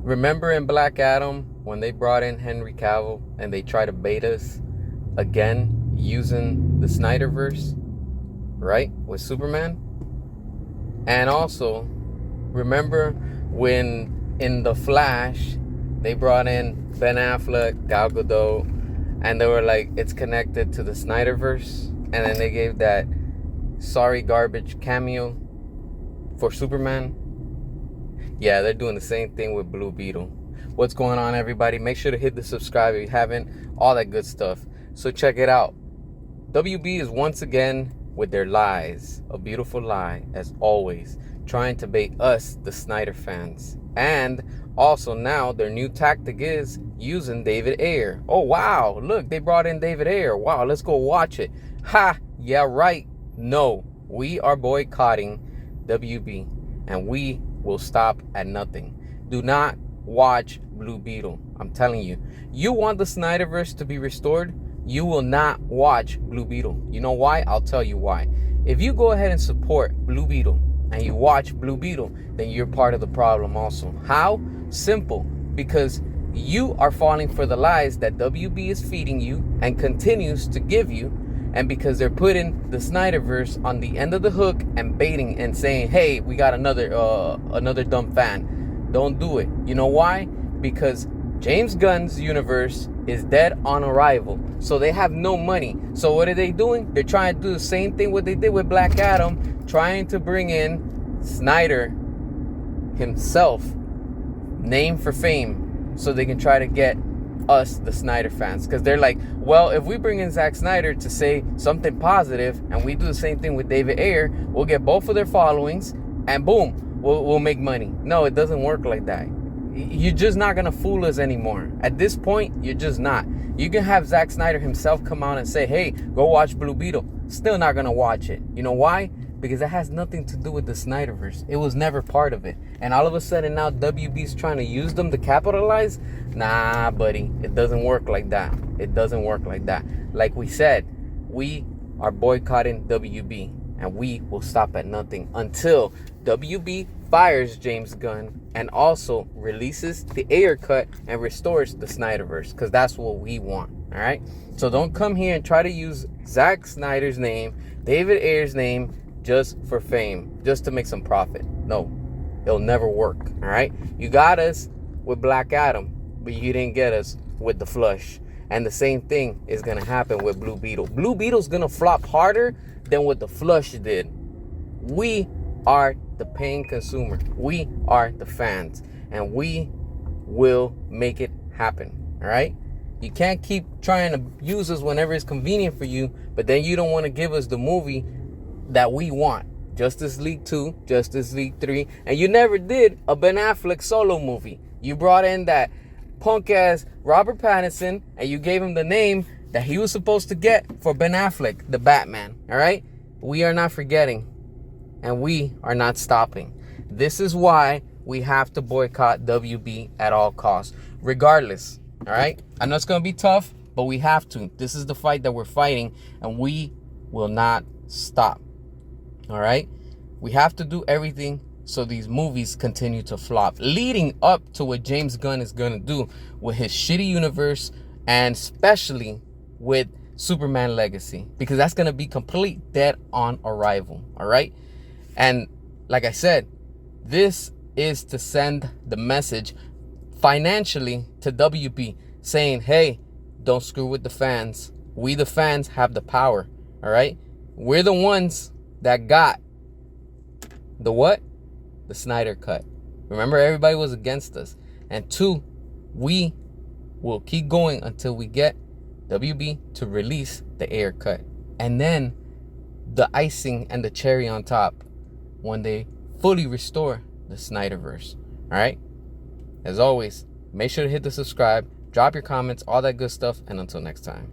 Remember in Black Adam when they brought in Henry Cavill and they tried to bait us again using the Snyderverse, right, with Superman? And also, remember when in The Flash they brought in Ben Affleck, Gal Gadot, and they were like, it's connected to the Snyderverse, and then they gave that sorry garbage cameo for Superman? Yeah, they're doing the same thing with Blue Beetle. What's going on, everybody? Make sure to hit the subscribe if you haven't, all that good stuff. So check it out. WB is once again with their lies, a beautiful lie as always, trying to bait us, the Snyder fans. And also now their new tactic is using David Ayer. Oh wow, look, they brought in David Ayer. Wow, let's go watch it. Ha, yeah right. No, we are boycotting WB and we will stop at nothing. Do not watch Blue Beetle. I'm telling you, you want the Snyderverse to be restored, you will not watch Blue Beetle. You know why? I'll tell you why. If you go ahead and support Blue Beetle and you watch Blue Beetle, then you're part of the problem also. How? Simple. Because you are falling for the lies that WB is feeding you and continues to give you, and because they're putting the Snyderverse on the end of the hook and baiting and saying, hey, we got another dumb fan. Don't do it. You know why? Because James Gunn's universe is dead on arrival, so they have no money. So what are they doing? They're trying to do the same thing what they did with Black Adam, trying to bring in Snyder himself, name for fame, so they can try to get us, the Snyder fans. Because they're like, well, if we bring in Zack Snyder to say something positive and we do the same thing with David Ayer, we'll get both of their followings and boom, we'll make money. No, it doesn't work like that. You're just not gonna fool us anymore. At this point, you're just not. You can have Zack Snyder himself come out and say, hey, go watch Blue Beetle. Still not gonna watch it. You know why? Because it has nothing to do with the Snyderverse. It was never part of it. And all of a sudden now WB's trying to use them to capitalize? Nah, buddy. It doesn't work like that. It doesn't work like that. Like we said, we are boycotting WB. And we will stop at nothing until WB fires James Gunn and also releases the Ayer cut and restores the Snyderverse, because that's what we want. All right, so don't come here and try to use Zack Snyder's name, David Ayer's name, just for fame, just to make some profit. No, it'll never work. All right, you got us with Black Adam, but you didn't get us with The Flush. And the same thing is gonna happen with Blue Beetle. Blue Beetle's gonna flop harder than what The Flush did. We are the paying consumer. We are the fans, and we will make it happen. All right, you can't keep trying to use us whenever it's convenient for you, but then you don't want to give us the movie that we want. Justice League 2, Justice League 3, and you never did a Ben Affleck solo movie. You brought in that punk ass Robert Pattinson and you gave him the name that he was supposed to get for Ben Affleck, the Batman. All right, we are not forgetting. And we are not stopping. This is why we have to boycott WB at all costs, regardless. All right, I know it's gonna be tough, but we have to. This is the fight that we're fighting, and we will not stop. All right, we have to do everything so these movies continue to flop, leading up to what James Gunn is gonna do with his shitty universe, and especially with Superman Legacy, because that's gonna be complete dead on arrival. All right. And like I said, this is to send the message financially to WB saying, hey, don't screw with the fans. We, the fans, have the power. All right. We're the ones that got the what? The Snyder cut. Remember, everybody was against us. And 2, we will keep going until we get WB to release the Ayer cut. And then the icing and the cherry on top, when they fully restore the Snyderverse. All right, as always, make sure to hit the subscribe, drop your comments, all that good stuff, and until next time.